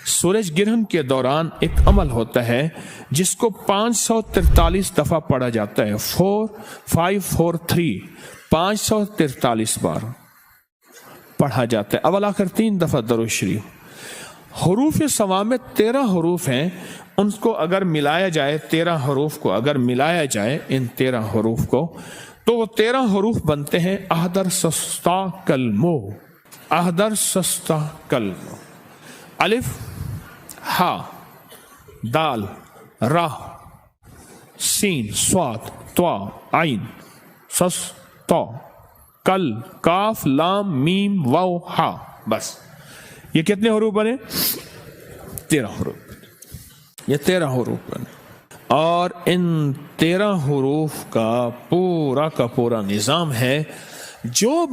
सूरज ग्रहण के दौरान एक अमल होता है जिसको 543 दफा पढ़ा जाता है। 4 5 4 3 543 बार पढ़ा जाता है। अवल आखिर 3 दफा दरूद शरीफ। हरूफ सवा में 13 हरूफ हैं, उनको अगर मिलाया जाए, 13 हरूफ को अगर मिलाया जाए, इन 13 हरूफ को, तो वो 13 हरूफ बनते हैं अहदर सस्ता कलमो। अहदर सस्ता कलमो। अलिफ, हा, दाल, रा, सीन, स्वाद, त्वा, आइन, सस, तो, कल, काफ, लाम, मीम, वाव, हा। बस ये कितने हरूफ बने? 13 हरूफ। ये 13 हरूफ बने और इन 13 हरूफ का पूरा निजाम है। जो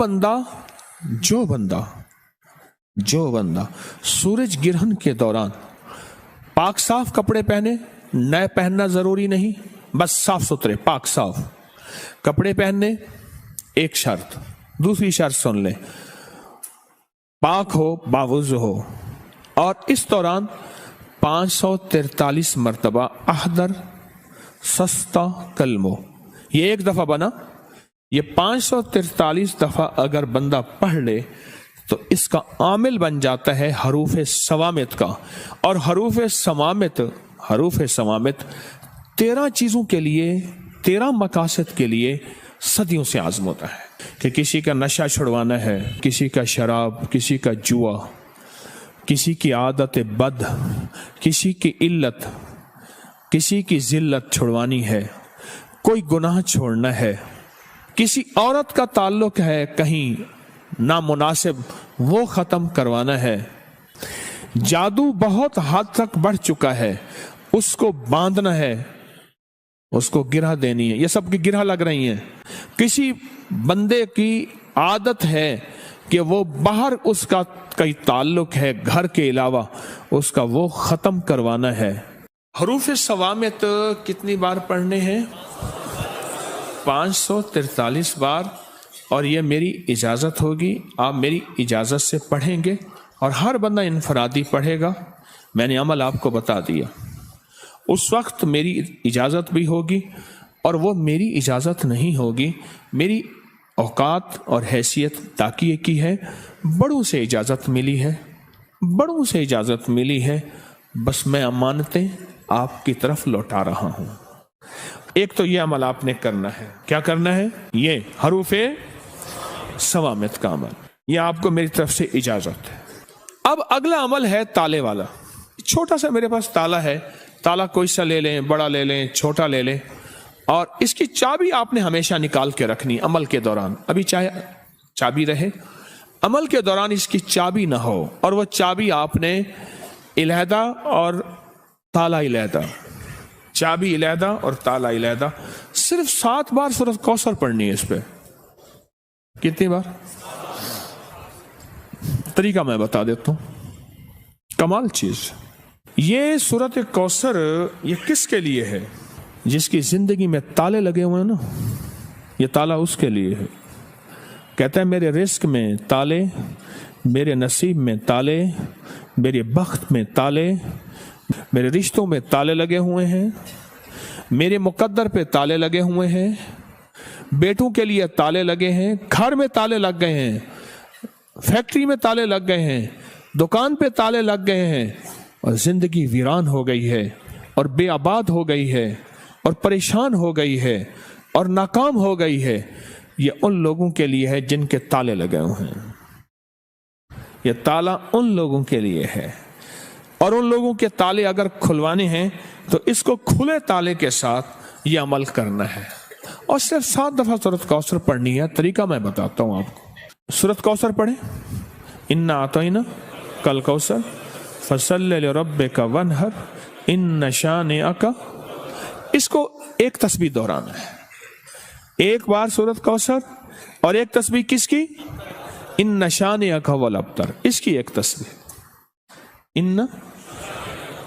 बंदा सूरज ग्रहण के दौरान पाक साफ कपड़े पहने, नए पहनना जरूरी नहीं, बस साफ सुथरे पाक साफ कपड़े पहनने, एक शर्त। दूसरी शर्त सुन ले, पाक हो, बावुज़ हो, और इस दौरान 543 मरतबा अहदर सस्ता कलमो। ये एक दफा बना, ये 543 दफा अगर बंदा पढ़ ले तो इसका आमिल बन जाता है हरूफ सवामित का। और हरूफ सवामित 13 चीजों के लिए, 13 मकासद के लिए सदियों से आजमता है कि किसी का नशा छुड़वाना है, किसी का शराब, किसी का जुआ, किसी की आदत बद, किसी की इल्लत, किसी की जिल्लत छुड़वानी है, कोई गुनाह छोड़ना है, किसी औरत का ताल्लुक है कहीं नामुनासिब, वो खत्म करवाना है, जादू बहुत हद तक बढ़ चुका है, उसको बांधना है, उसको गिरह देनी है। ये सब की गिरह लग रही हैं। किसी बंदे की आदत है कि वो बाहर उसका कई ताल्लुक है घर के अलावा, उसका वो खत्म करवाना है। हरूफ सवामित कितनी बार पढ़ने हैं? 543 बार। और ये मेरी इजाज़त होगी, आप मेरी इजाज़त से पढ़ेंगे और हर बंदा इनफरादी पढ़ेगा। मैंने अमल आपको बता दिया। उस वक्त मेरी इजाज़त भी होगी और वो मेरी इजाज़त नहीं होगी। मेरी औकात और हैसियत ताकिए की है, बड़ों से इजाज़त मिली है, बड़ों से इजाज़त मिली है, बस मैं अमानतें आपकी तरफ लौटा रहा हूँ। एक तो ये अमल आपने करना है। क्या करना है? ये हरूफे सवामित का अमल, ये आपको मेरी तरफ से इजाज़त है। अब अगला अमल है ताले वाला। छोटा सा मेरे पास ताला है, ताला कोई सा ले लें, बड़ा ले लें, छोटा ले लें, और इसकी चाबी आपने हमेशा निकाल के रखनी अमल के दौरान। अभी चाहे चाबी रहे, अमल के दौरान इसकी चाबी ना हो, और वो चाबी आपने इलहदा और ताला इलहदा, चाबी इलहदा और ताला इलहदा, सिर्फ 7 बार सूरत कौसर पढ़नी है इस पे। कितनी बार? तरीका मैं बता देता हूं, कमाल चीज। ये सूरत कौसर ये किसके लिए है? जिसकी जिंदगी में ताले लगे हुए हैं ना, ये ताला उसके लिए है। कहता है मेरे रिस्क में ताले, मेरे नसीब में ताले, मेरे बख्त में ताले, मेरे रिश्तों में ताले लगे हुए हैं, मेरे मुकद्दर पे ताले लगे हुए हैं, बेटों के लिए ताले लगे हैं, घर में ताले लग गए हैं, फैक्ट्री में ताले लग गए हैं, दुकान पे ताले लग गए हैं, और जिंदगी वीरान हो गई है और बेआबाद हो गई है और परेशान हो गई है और नाकाम हो गई है। ये उन लोगों के लिए है जिनके ताले लगे हुए हैं। ये ताला उन लोगों के लिए है, और उन लोगों के ताले अगर खुलवाने हैं तो इसको खुले ताले के साथ ये अमल करना है। और सिर्फ 7 दफा सूरत कौसर पढ़नी है। तरीका मैं बताता हूं आपको। सूरत कौसर पढ़े, इन्ना आतैना कल कौसर फसल्लि लिरब्बिका वनहर इन्न शानिअका। इसको एक तस्बीह दोहराना है। एक बार सूरत कौसर और एक तस्बीह किसकी? इन्न शानिअका वल अब्तर, इसकी एक तस्बीह इन्न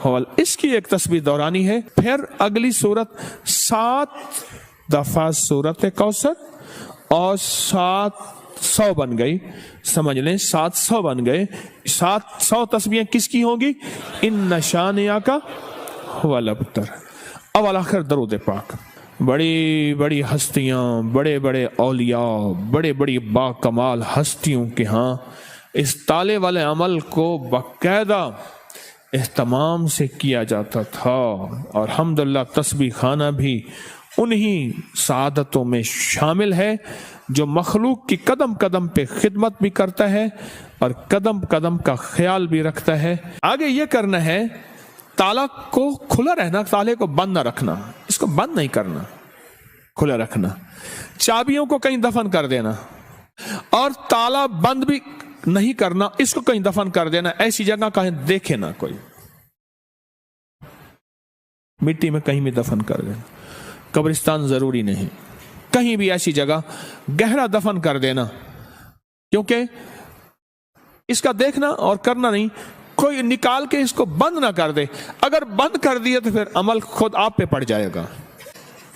हवल, इसकी एक तस्बीह दोहरानी है। फिर अगली सूरत 7 दफा सूरत कौसर और 7 700 बन गई, समझ लें 700 बन गए। 700 तस्बीहें किसकी होंगी? इन शानिया का हुवल अबतर। अवल आखिर दरूद पाक। बड़ी बड़ी हस्तियां, बड़े बड़े औलिया, बड़े बड़ी बाकमाल हस्तियों के यहाँ इस ताले वाले अमल को बाकायदा एहतमाम से किया जाता था। और हम्दुलिल्लाह तस्बीह खाना भी उन्हीं सादतों में शामिल है जो मखलूक की कदम कदम पे खिदमत भी करता है और कदम कदम का ख्याल भी रखता है। आगे ये करना है, ताला को खुला रहना, ताले को बंद ना रखना, इसको बंद नहीं करना, खुला रखना। चाबियों को कहीं दफन कर देना और ताला बंद भी नहीं करना, इसको कहीं दफन कर देना, ऐसी जगह कहीं देखे ना कोई, मिट्टी में कहीं भी दफन कर देना। कब्रिस्तान जरूरी नहीं, कहीं भी ऐसी जगह गहरा दफन कर देना, क्योंकि इसका देखना और करना नहीं, कोई निकाल के इसको बंद ना कर दे। अगर बंद कर दिया तो फिर अमल खुद आप पे पड़ जाएगा।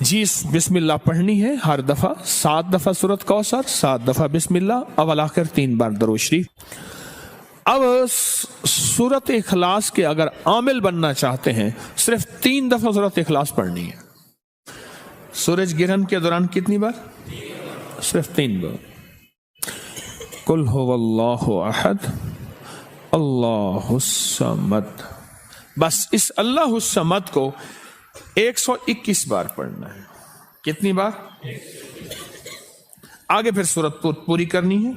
जी बिस्मिल्लाह पढ़नी है हर दफा, 7 दफा सूरत कौसर, 7 दफा बिस्मिल्लाह, अवल आखिर 3 बार दरूद शरीफ। अब सूरत इखलास के अगर आमिल बनना चाहते हैं, सिर्फ 3 दफा सूरत इखलास पढ़नी है। सूरज गिरहन के दौरान कितनी बार? सिर्फ 3 बार। कुल हुवल्लाहु अहद अल्लाहुस समद। बस इस अल्लाहुस समद को 121 बार पढ़ना है। कितनी बार? आगे फिर सूरत पूरी करनी है,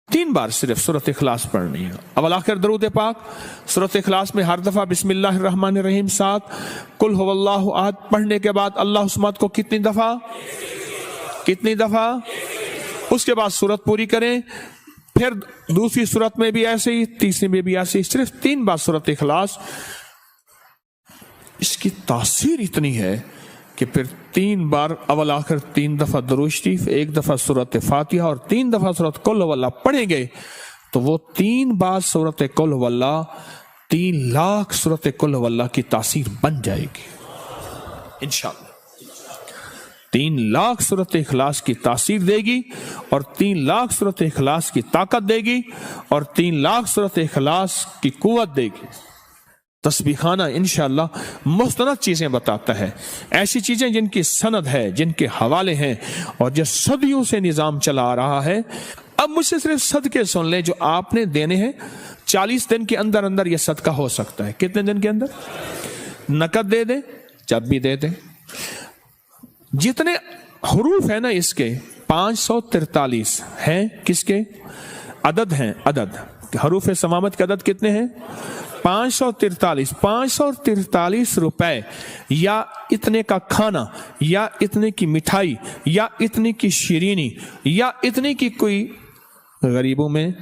3 बार सिर्फ सूरत इखलास पढ़नी है। अवल आखिर दरूद पाक। सूरत इखलास में हर दफा बिस्मिल्लाहिर रहमानिर रहीम 7, कुल हुवल्लाहु अहद पढ़ने के बाद अल्लाहुस समद को कितनी दफा? कितनी दफा? उसके बाद सूरत पूरी करें, फिर दूसरी सूरत में भी ऐसे ही, तीसरी में भी ऐसे ही, सिर्फ 3 बार सूरत इखलास। इसकी तासीर इतनी है कि फिर 3 बार अवल आखिर 3 दफा दरूद शरीफ, 1 दफा सूरत फातिहा और 3 दफा सूरत कुल हुवल्लाह पढ़ेंगे तो वो 3 बार सूरत कुल हुवल्लाह 3 लाख सूरत कुल हुवल्लाह की तासीर बन जाएगी इंशाअल्लाह। 3 लाख सूरत इखलास की तासीर देगी और 3 लाख सूरत इखलास की ताकत देगी और 3 लाख सूरत इखलास की कुव्वत देगी। तस्बीह खाना इंशाअल्लाह मुस्तनद चीजें बताता है, ऐसी चीजें जिनकी सनद है, जिनके हवाले हैं और जो सदियों से निजाम चला आ रहा है। अब मुझसे सिर्फ सदके सुन ले जो आपने देने हैं। 40 दिन के अंदर अंदर यह सदका हो सकता है। कितने दिन के अंदर? नकद दे दे, जब भी दे दे। जितने हुरूफ है ना इसके 543 हैं, किसके अदद हैं? अदद हरूफ समामत के अदद कितने हैं? 543। 543 रुपए या इतने का खाना या इतने की मिठाई या इतने की शीरीनी या इतने की कोई गरीबों में,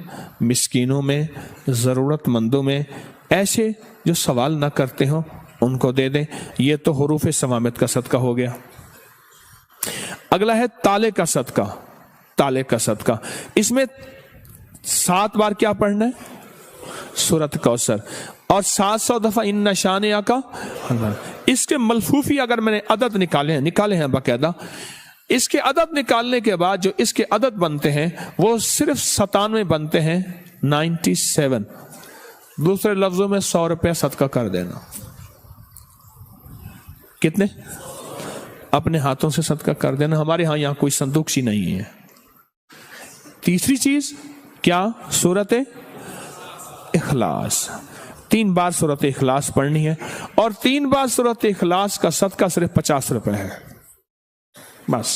मिस्कीनों में, जरूरतमंदों में, ऐसे जो सवाल ना करते हो उनको दे दें। ये तो हुरूफ समामत का सदका हो गया। अगला है ताले का सदका। ताले का सदका, इसमें 7 बार क्या पढ़ना है? सूरत कौसर और 700 दफा इन्ना शानिया का। इसके मलफूफी अगर मैंने अदद निकाले हैं बाकायदा, इसके अदद निकालने के बाद जो इसके अदद बनते हैं वो सिर्फ 97 बनते हैं, 97। दूसरे लफ्जों में 100 रुपया सदका कर देना। कितने? अपने हाथों से सदका कर देना। हमारे यहां कोई संदूक सी नहीं है। तीसरी चीज क्या? सूरत इखलास। 3 बार सूरत इखलास पढ़नी है और 3 बार सूरत इखलास का सदका सिर्फ 50 रुपए है। बस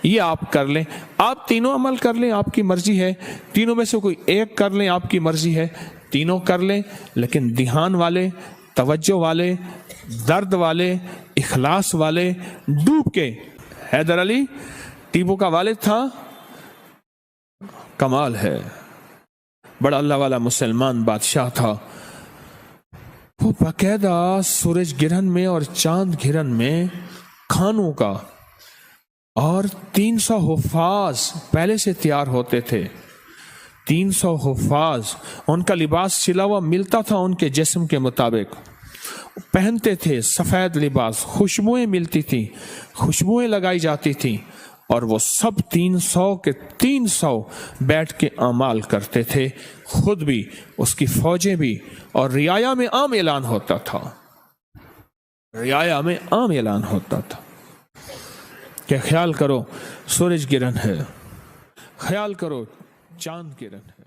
ये आप कर लें। आप तीनों अमल कर लें, आपकी मर्जी है। तीनों में से कोई एक कर लें, आपकी मर्जी है। तीनों कर लें, लेकिन ध्यान वाले, तवज्जो वाले, दर्द वाले, इखलास वाले, डूब के। हैदर अली टीपू का वालिद था, कमाल है, बड़ा अल्लाह वाला मुसलमान बादशाह था। वो बाकायदा सूरज गिरहन में और चांद गिरहन में खानों का और 300 हुफाज पहले से तैयार होते थे। 300 हुफाज, उनका लिबास सिला हुआ मिलता था उनके जिस्म के मुताबिक। پہنتے تھے سفید لباس، خوشبوئیں ملتی تھیں، خوشبوئیں لگائی جاتی تھیں، اور وہ سب 300 کے 300 بیٹھ کے اعمال کرتے تھے، خود بھی، اس کی فوجیں بھی، اور رعایا میں عام اعلان ہوتا تھا، رعایا میں عام اعلان ہوتا تھا کہ خیال کرو سورج گرہن ہے، خیال کرو چاند گرہن ہے۔